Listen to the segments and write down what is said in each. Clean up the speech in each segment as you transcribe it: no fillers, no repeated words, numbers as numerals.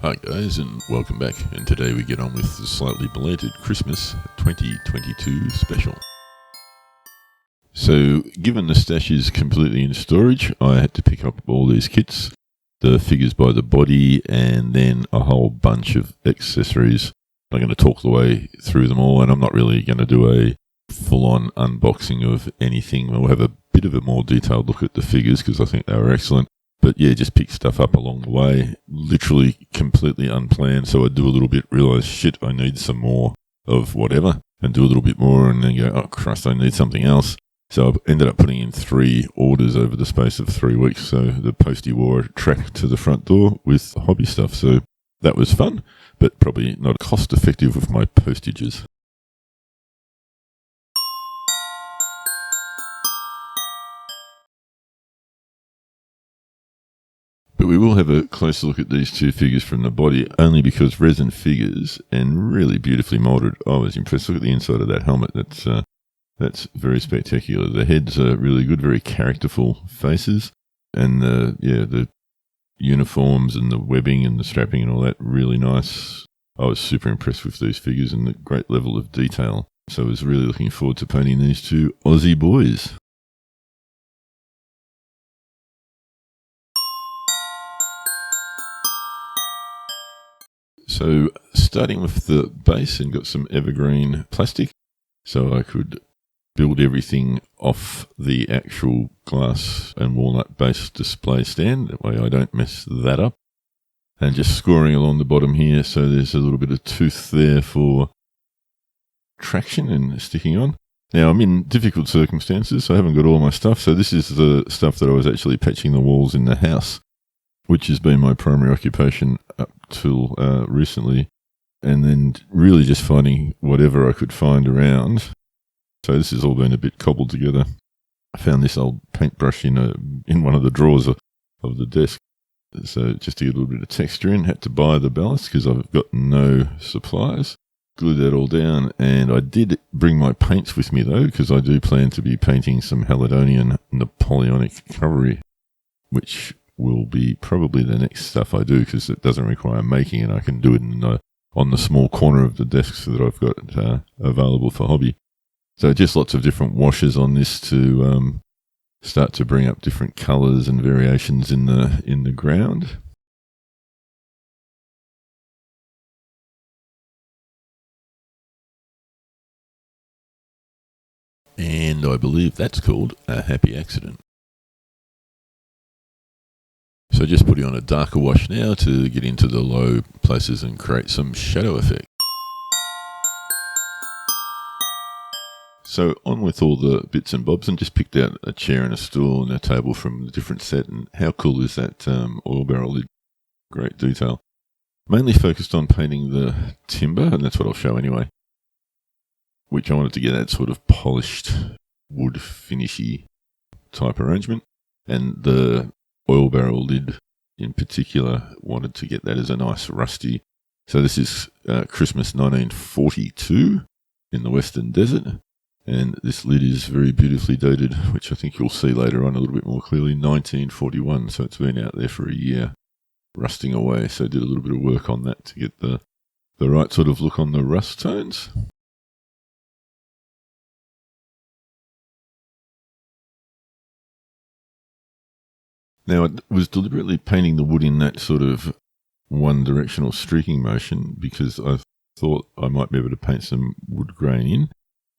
Hi guys, and welcome back, and today we get on with the slightly belated Christmas 2022 special. So, given the stash is completely in storage, I had to pick up all these kits, the figures by the body, and then a whole bunch of accessories. I'm going to talk the way through them all, and I'm not really going to do a full-on unboxing of anything. We'll have a bit of a more detailed look at the figures, because I think they were excellent. But yeah, just pick stuff up along the way, literally completely unplanned. So I do a little bit, realise, shit, I need some more of whatever, and do a little bit more, and then go, oh Christ, I need something else. So I ended up putting in 3 orders over the space of 3 weeks. So the postie wore a track to the front door with hobby stuff. So that was fun, but probably not cost effective with my postages. But we will have a closer look at these 2 figures from the body, only because resin figures and really beautifully moulded. I was impressed. Look at the inside of that helmet. That's very spectacular. The heads are really good, very characterful faces, and the uniforms and the webbing and the strapping and all that, really nice. I was super impressed with these figures and the great level of detail. So I was really looking forward to painting these 2 Aussie boys. So starting with the base, and got some evergreen plastic so I could build everything off the actual glass and walnut base display stand. That way I don't mess that up. And just scoring along the bottom here, so there's a little bit of tooth there for traction and sticking on. Now I'm in difficult circumstances, so I haven't got all my stuff. So this is the stuff that I was actually patching the walls in the house, which has been my primary occupation up till recently, and then really just finding whatever I could find around. So this has all been a bit cobbled together. I found this old paintbrush in one of the drawers of the desk. So just to get a little bit of texture in, had to buy the ballast because I've got no supplies. Glued that all down, and I did bring my paints with me though, because I do plan to be painting some Haladonian Napoleonic cavalry, which will be probably the next stuff I do, because it doesn't require making, and I can do it on the small corner of the desks that I've got available for hobby. So just lots of different washes on this to start to bring up different colours and variations in the ground. And I believe that's called a happy accident. So just putting on a darker wash now to get into the low places and create some shadow effect. So on with all the bits and bobs, and just picked out a chair and a stool and a table from the different set. And how cool is that oil barrel lid? Great detail. Mainly focused on painting the timber, and that's what I'll show anyway, which I wanted to get that sort of polished wood finishy type arrangement. And the oil barrel lid in particular, wanted to get that as a nice rusty. So this is Christmas 1942 in the Western Desert. And this lid is very beautifully dated, which I think you'll see later on a little bit more clearly, 1941. So it's been out there for a year, rusting away. So I did a little bit of work on that to get the right sort of look on the rust tones. Now, I was deliberately painting the wood in that sort of one-directional streaking motion because I thought I might be able to paint some wood grain in.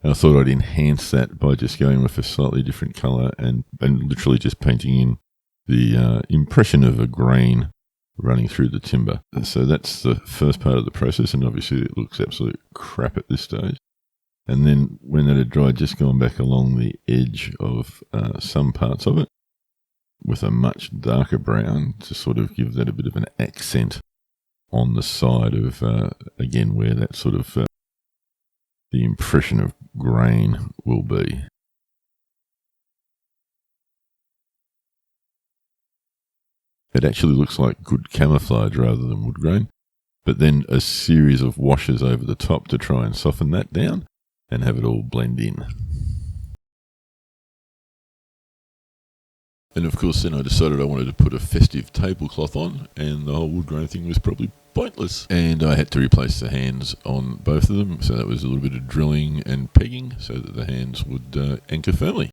And I thought I'd enhance that by just going with a slightly different colour and literally just painting in the impression of a grain running through the timber. So that's the first part of the process, and obviously it looks absolute crap at this stage. And then when that had dried, just gone back along the edge of some parts of it with a much darker brown to sort of give that a bit of an accent on the side of, again, where that sort of the impression of grain will be. It actually looks like good camouflage rather than wood grain, but then a series of washes over the top to try and soften that down and have it all blend in. And of course, then I decided I wanted to put a festive tablecloth on, and the whole wood grain thing was probably pointless. And I had to replace the hands on both of them, so that was a little bit of drilling and pegging so that the hands would anchor firmly.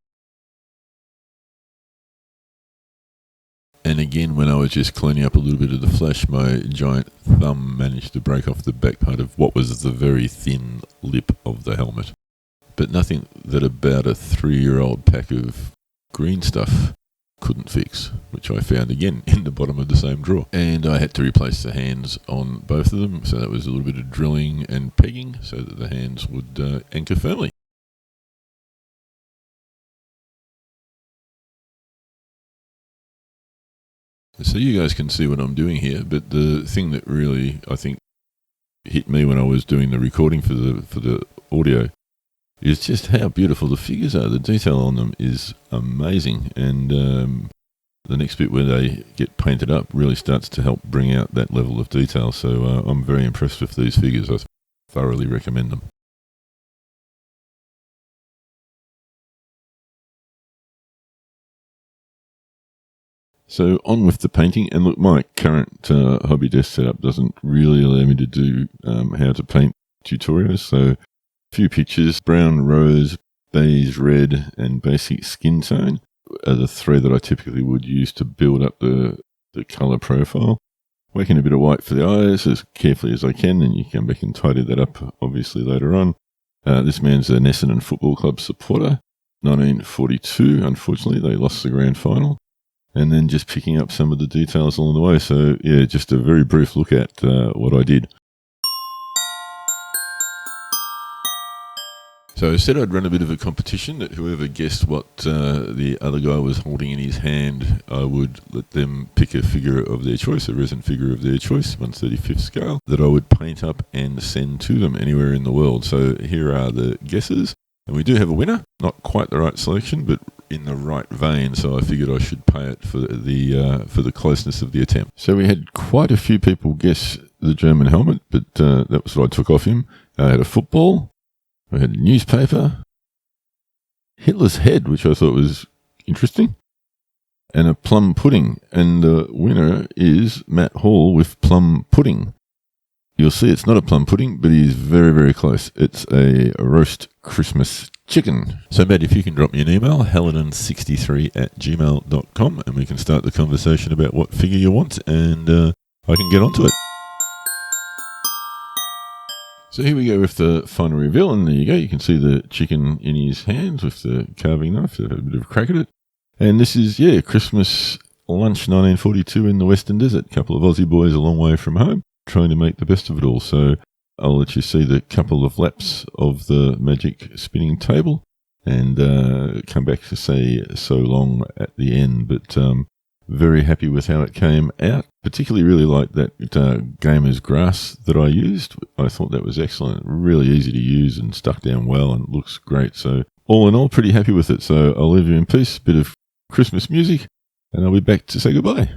And again, when I was just cleaning up a little bit of the flesh, my giant thumb managed to break off the back part of what was the very thin lip of the helmet. But nothing that about a 3-year-old pack of green stuff couldn't fix, which I found again in the bottom of the same drawer. And I had to replace the hands on both of them, so that was a little bit of drilling and pegging so that the hands would anchor firmly. So you guys can see what I'm doing here, but the thing that really, I think, hit me when I was doing the recording for the audio is just how beautiful the figures are. The detail on them is amazing, and the next bit where they get painted up really starts to help bring out that level of detail. So I'm very impressed with these figures. I thoroughly recommend them. So on with the painting, and look, my current hobby desk setup doesn't really allow me to do how to paint tutorials. So a few pictures: brown, rose, beige, red, and basic skin tone are the three that I typically would use to build up the colour profile. Working a bit of white for the eyes as carefully as I can, and you can come back and tidy that up obviously later on. This man's an Essendon Football Club supporter, 1942. Unfortunately, they lost the grand final. And then just picking up some of the details along the way. So, yeah, just a very brief look at what I did. So I said I'd run a bit of a competition, that whoever guessed what the other guy was holding in his hand, I would let them pick a figure of their choice, a resin figure of their choice, 1/35th scale, that I would paint up and send to them anywhere in the world. So here are the guesses. And we do have a winner. Not quite the right selection, but in the right vein, so I figured I should pay it for the closeness of the attempt. So we had quite a few people guess the German helmet, but that was what I took off him. I had a football, I had a newspaper, Hitler's head, which I thought was interesting, and a plum pudding. And the winner is Matt Hall with plum pudding. You'll see it's not a plum pudding, but he's very, very close. It's a roast Christmas chicken. So, Matt, if you can drop me an email, hallinan63@gmail.com, and we can start the conversation about what figure you want, and I can get onto it. So here we go with the final reveal, and there you go. You can see the chicken in his hands with the carving knife. They've had a bit of a crack at it. And this is, Christmas lunch 1942 in the Western Desert. A couple of Aussie boys a long way from home, trying to make the best of it all. So I'll let you see the couple of laps of the magic spinning table and come back to say so long at the end. But very happy with how it came out. Particularly really like that gamer's grass that I used. I thought that was excellent. Really easy to use and stuck down well and looks great. So all in all, pretty happy with it. So I'll leave you in peace. Bit of Christmas music, and I'll be back to say goodbye.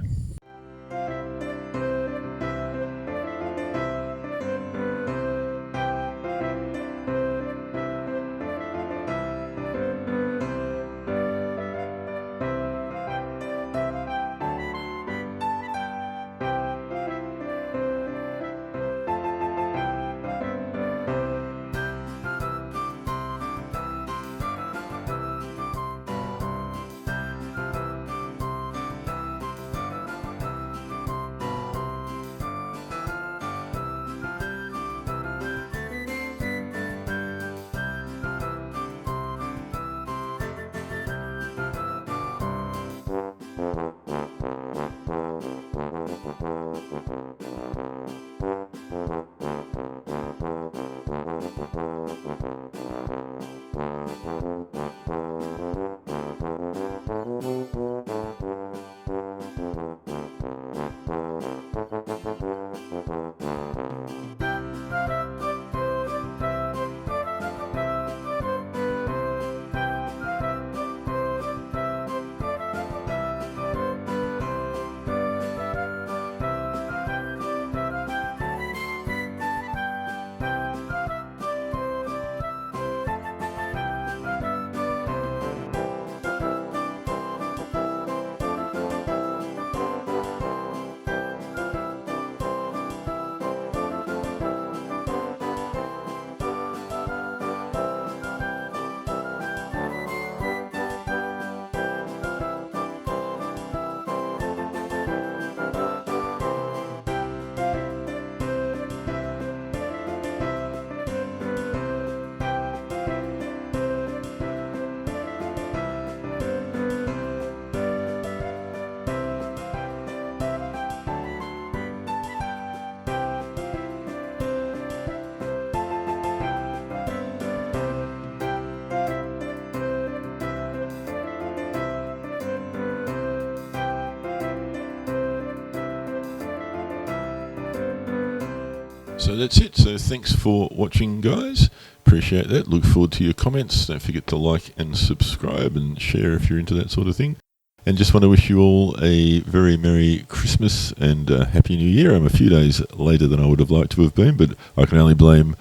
So that's it. So thanks for watching, guys. Appreciate that. Look forward to your comments. Don't forget to like and subscribe and share if you're into that sort of thing. And just want to wish you all a very Merry Christmas and Happy New Year. I'm a few days later than I would have liked to have been, but I can only blame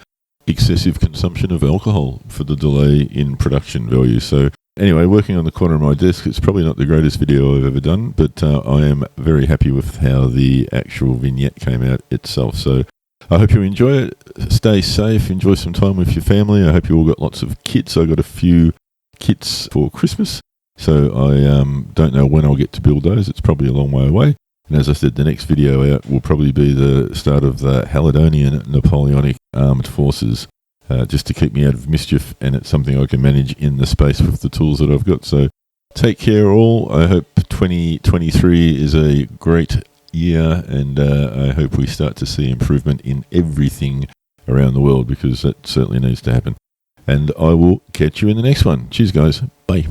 excessive consumption of alcohol for the delay in production value. So anyway, working on the corner of my desk, it's probably not the greatest video I've ever done, but I am very happy with how the actual vignette came out itself. So I hope you enjoy it. Stay safe. Enjoy some time with your family. I hope you all got lots of kits. I got a few kits for Christmas, so I don't know when I'll get to build those. It's probably a long way away. And as I said, the next video out will probably be the start of the Haledonian Napoleonic armed forces, just to keep me out of mischief, and it's something I can manage in the space with the tools that I've got. So take care all. I hope 2023 is a great year, and I hope we start to see improvement in everything around the world, because that certainly needs to happen. And I will catch you in the next one. Cheers, guys. Bye.